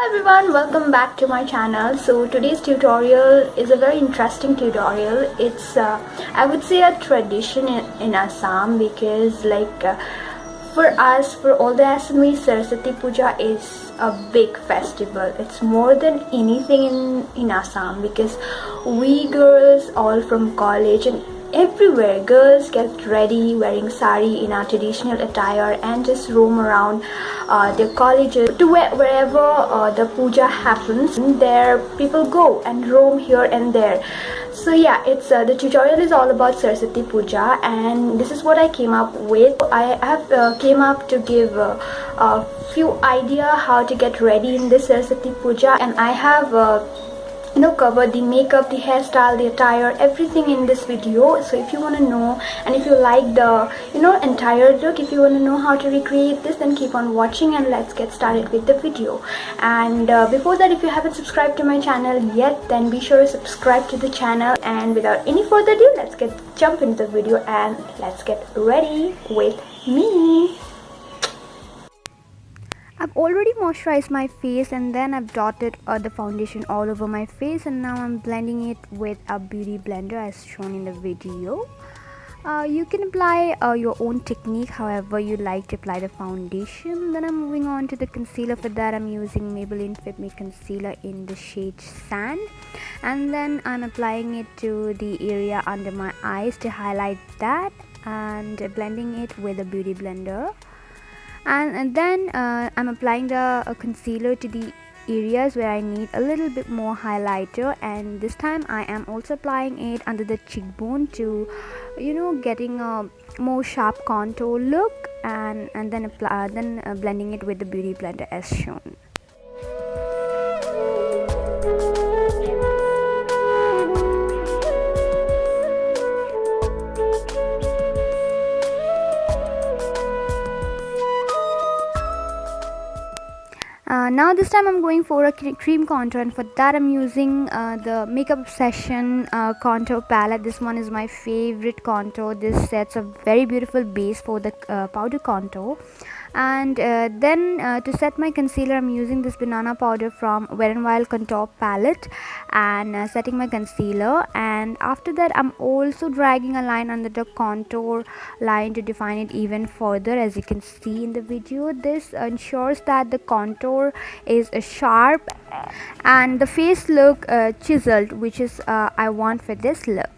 everyone, welcome back to my channel. So today's tutorial is a very interesting tutorial. It's I would say a tradition in Assam, because for us, for all the Assamese, Saraswati Puja is a big festival. It's more than anything in Assam, because we girls all from college and everywhere, girls get ready wearing sari in our traditional attire and just roam around their colleges to wherever the puja happens. There people go and roam here and there. So yeah, it's the tutorial is all about Saraswati Puja, and this is what I came up with. I have came up to give a few idea how to get ready in this Saraswati Puja, and I have cover the makeup, the hairstyle, the attire, everything in this video. So if you want to know, and if you like the entire look, if you want to know how to recreate this, then keep on watching and let's get started with the video. And before that, if you haven't subscribed to my channel yet, then be sure to subscribe to the channel. And without any further ado, let's jump into the video and let's get ready with me. I've already moisturized my face, and then I've dotted the foundation all over my face, and now I'm blending it with a beauty blender as shown in the video. You can apply your own technique however you like to apply the foundation. Then I'm moving on to the concealer. For that, I'm using Maybelline Fit Me Concealer in the shade Sand, and then I'm applying it to the area under my eyes to highlight that, and blending it with a beauty blender. And then I'm applying the concealer to the areas where I need a little bit more highlighter, and this time I am also applying it under the cheekbone to getting a more sharp contour look, and then blending it with the beauty blender as shown. Now this time I'm going for a cream contour, and for that I'm using the Makeup Obsession contour palette. This one is my favorite contour. This sets a very beautiful base for the powder contour. And then to set my concealer, I'm using this banana powder from Wet n Wild contour palette, and setting my concealer. And after that, I'm also dragging a line under the contour line to define it even further. As you can see in the video, this ensures that the contour is sharp and the face look chiseled, which is I want for this look.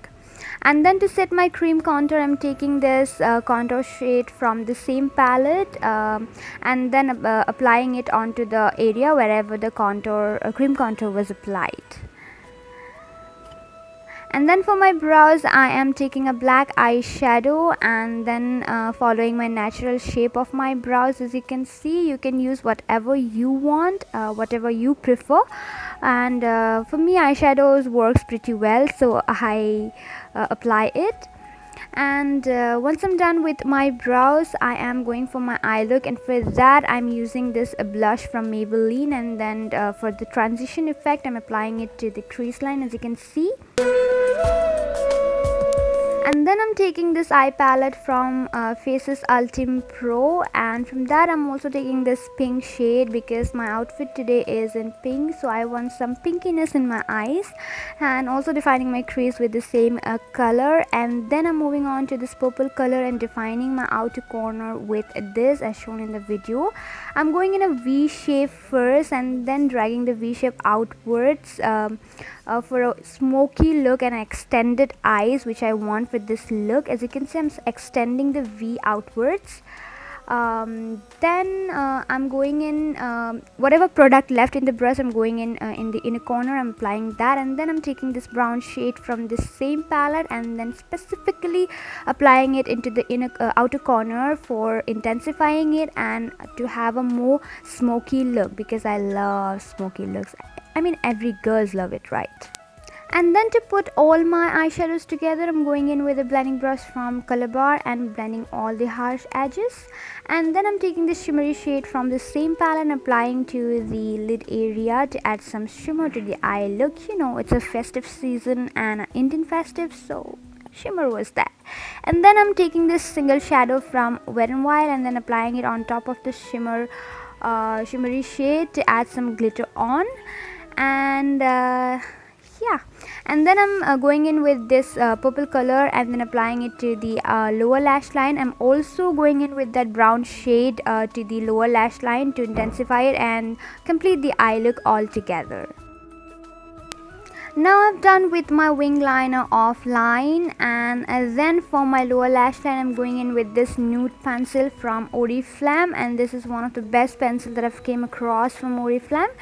And then to set my cream contour, I'm taking this contour shade from the same palette, and then applying it onto the area wherever the cream contour was applied. And then for my brows, I am taking a black eyeshadow, and then following my natural shape of my brows. As you can see, you can use whatever you want, whatever you prefer. And for me, eyeshadows works pretty well, so I apply it. And once I'm done with my brows, I am going for my eye look, and for that I'm using this blush from Maybelline, and then for the transition effect, I'm applying it to the crease line, as you can see. And then I'm taking this eye palette from Faces Ultim Pro, and from that I'm also taking this pink shade because my outfit today is in pink, so I want some pinkiness in my eyes, and also defining my crease with the same color. And then I'm moving on to this purple color and defining my outer corner with this as shown in the video. I'm going in a V shape first, and then dragging the V shape outwards for a smoky look and extended eyes, which I want for this look. As you can see, I'm extending the V outwards. Then I'm going in whatever product left in the brush, I'm going in the inner corner, I'm applying that. And then I'm taking this brown shade from the same palette, and then specifically applying it into the outer corner for intensifying it and to have a more smoky look, because I love smoky looks. I mean, every girls love it, right? And then to put all my eyeshadows together, I'm going in with a blending brush from Color Bar and blending all the harsh edges. And then I'm taking this shimmery shade from the same palette and applying to the lid area to add some shimmer to the eye look. It's a festive season and an Indian festive, so shimmer was that. And then I'm taking this single shadow from Wet n Wild and then applying it on top of the shimmer shimmery shade to add some glitter on. And yeah, and then I'm going in with this purple color and then applying it to the lower lash line. I'm also going in with that brown shade to the lower lash line to intensify it and complete the eye look all together. Now I'm done with my wing liner offline, and then for my lower lash line I'm going in with this nude pencil from Oriflame, and this is one of the best pencils that I've came across from Oriflame.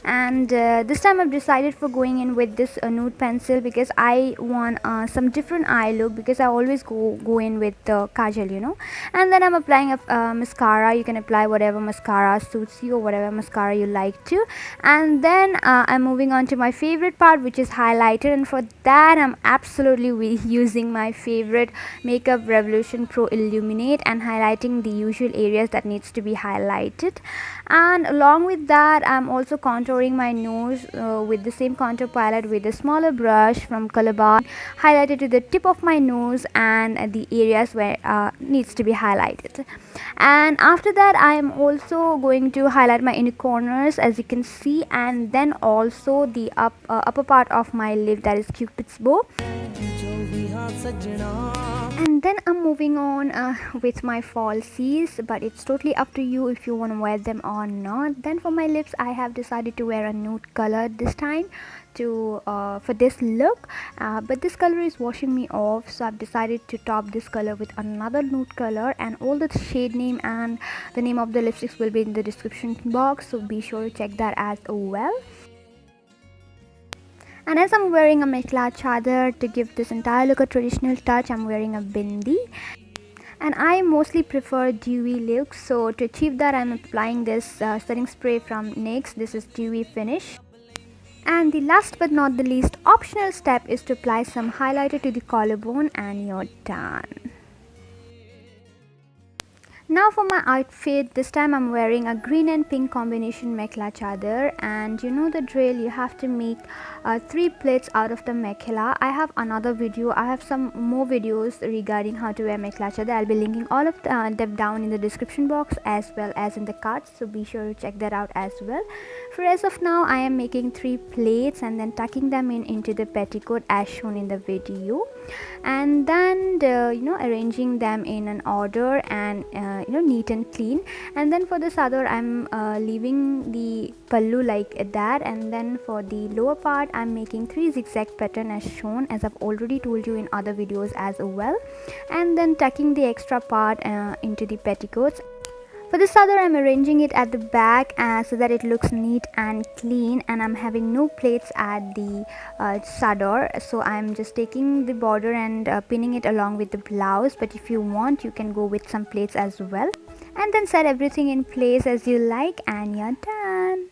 And this time I've decided for going in with this nude pencil because I want some different eye look, because I always go in with the kajal, you know. And then I'm applying a mascara. You can apply whatever mascara suits you or whatever mascara you like to. And then I'm moving on to my favorite part, which is highlighter, and for that I'm absolutely using my favorite Makeup Revolution Pro Illuminate and highlighting the usual areas that needs to be highlighted. And along with that I'm also contouring my nose with the same contour palette with a smaller brush from Colorbar, highlighted to the tip of my nose and the areas where needs to be highlighted. And after that I am also going to highlight my inner corners, as you can see, and then also the upper part of my lip, that is Cupid's bow. And then I'm moving on with my falsies, but it's totally up to you if you want to wear them or not. Then for my lips I have decided to wear a nude color this time to for this look, but this color is washing me off, so I've decided to top this color with another nude color, and all the shade name and the name of the lipsticks will be in the description box, so be sure to check that as well. And as I'm wearing a mekhla chadar to give this entire look a traditional touch, I'm wearing a bindi. And I mostly prefer dewy looks, so to achieve that I'm applying this setting spray from NYX. This is Dewy Finish. And the last but not the least optional step is to apply some highlighter to the collarbone, and you're done. Now for my outfit, this time I'm wearing a green and pink combination mekhla chadar, and you know the drill, you have to make 3 plaits out of the mekhla. I have another video, I have some more videos regarding how to wear mekhla chadar. I'll be linking all of them down in the description box as well as in the cards, so be sure to check that out as well. For as of now I am making 3 plaits and then tucking them into the petticoat as shown in the video, and then arranging them in an order and neat and clean. And then for this other I'm leaving the pallu like that, and then for the lower part I'm making 3 zigzag pattern as shown, as I've already told you in other videos as well, and then tucking the extra part into the petticoats. For this other I'm arranging it at the back so that it looks neat and clean, and I'm having no plaits at the sador, so I'm just taking the border and pinning it along with the blouse, but if you want you can go with some plaits as well. And then set everything in place as you like, and you're done.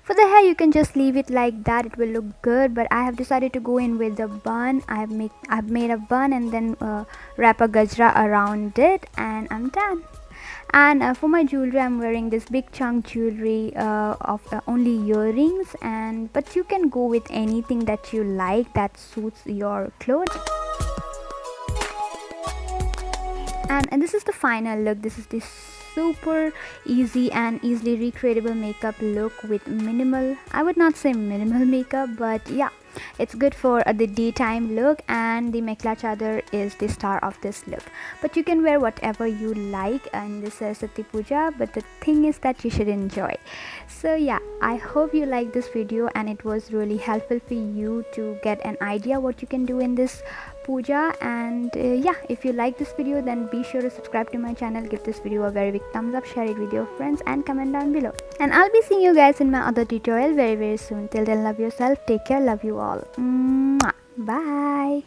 For the hair you can just leave it like that, it will look good, but I have decided to go in with the bun. I've made a bun and then wrap a gajra around it, and I'm done. And for my jewelry I'm wearing this big chunk jewelry of only earrings, but you can go with anything that you like that suits your clothes. And this is the final look. This is the super easy and easily recreatable makeup look with minimal, I would not say minimal makeup, but yeah, it's good for the daytime look, and the mekhla chadar is the star of this look. But you can wear whatever you like in this Saraswati Puja, but the thing is that you should enjoy. So yeah, I hope you like this video and it was really helpful for you to get an idea what you can do in this puja. And yeah, if you like this video then be sure to subscribe to my channel, give this video a very big thumbs up, share it with your friends and comment down below. And I'll be seeing you guys in my other tutorial very soon. Till then, love yourself, take care, love you all. Mwah. Bye.